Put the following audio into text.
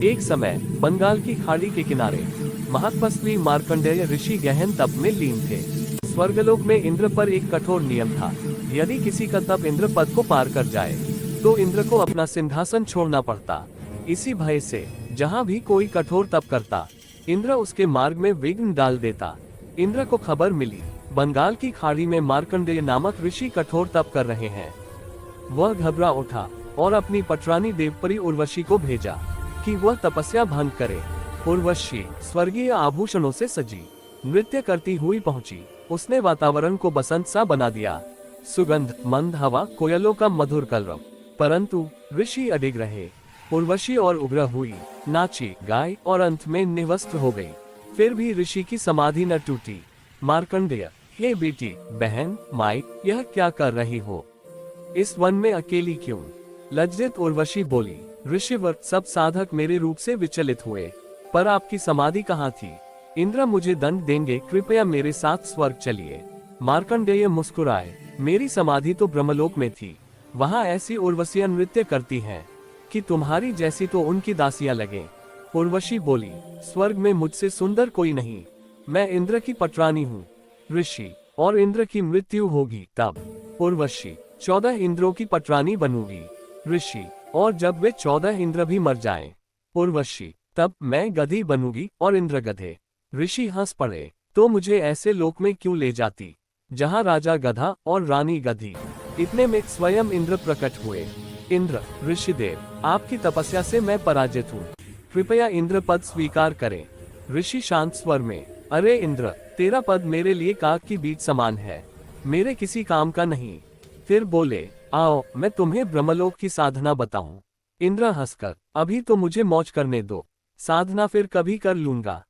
एक समय बंगाल की खाड़ी के किनारे महातपस्वी मार्कंडेय ऋषि गहन तप में लीन थे। स्वर्गलोक में इंद्र पर एक कठोर नियम था। यदि किसी का तप इंद्र पद को पार कर जाए तो इंद्र को अपना सिंहासन छोड़ना पड़ता। इसी भय से जहाँ भी कोई कठोर तप करता, इंद्र उसके मार्ग में विघ्न डाल देता। इंद्र को खबर मिली बंगाल की खाड़ी में मार्कंडेय नामक ऋषि कठोर तप कर रहे हैं। वह घबरा उठा और अपनी पटरानी देवपरी उर्वशी को भेजा कि वह तपस्या भंग करे। उर्वशी स्वर्गीय आभूषणों से सजी नृत्य करती हुई पहुंची। उसने वातावरण को बसंत सा बना दिया। सुगंध, मंद हवा, कोयलों का मधुर कलरव। परंतु ऋषि अडिग रहे। उर्वशी और उग्र हुई, नाची, गाय और अंत में निवस्त्र हो गई। फिर भी ऋषि की समाधि न टूटी। मार्कंडेय, हे बेटी, बहन, माई, यह क्या कर रही हो? इस वन में अकेली क्यों? लज्जित उर्वशी बोली, ऋषिवर, सब साधक मेरे रूप से विचलित हुए, पर आपकी समाधि कहाँ थी? इंद्र मुझे दंड देंगे, कृपया मेरे साथ स्वर्ग चलिए। मार्कंडेय मुस्कुराए, मेरी समाधि तो ब्रह्मलोक में थी। वहाँ ऐसी उर्वशियां नृत्य करती हैं कि तुम्हारी जैसी तो उनकी दासियां लगे। उर्वशी बोली, स्वर्ग में मुझसे सुंदर कोई नहीं। मैं इंद्र की पटरानी हूँ। ऋषि, और इंद्र की मृत्यु होगी तब? उर्वशी, 14 इंद्रों की पटरानी बनूंगी। ऋषि, और जब वे 14 इंद्र भी मर जाएं? उर्वशी, तब मैं गधी बनूंगी और इंद्र गधे। ऋषि हंस पड़े, तो मुझे ऐसे लोक में क्यों ले जाती जहाँ राजा गधा और रानी गधी? इतने में स्वयं इंद्र प्रकट हुए। इंद्र, ऋषिदेव, आपकी तपस्या से मैं पराजित हूँ, कृपया इंद्र पद स्वीकार करें। ऋषि शांत स्वर में, अरे इंद्र, तेरा पद मेरे लिए काक की बीज समान है, मेरे किसी काम का नहीं। फिर बोले, आओ मैं तुम्हें ब्रह्मलोक की साधना बताऊं। इंद्र हंसकर, अभी तो मुझे मौज करने दो, साधना फिर कभी कर लूंगा।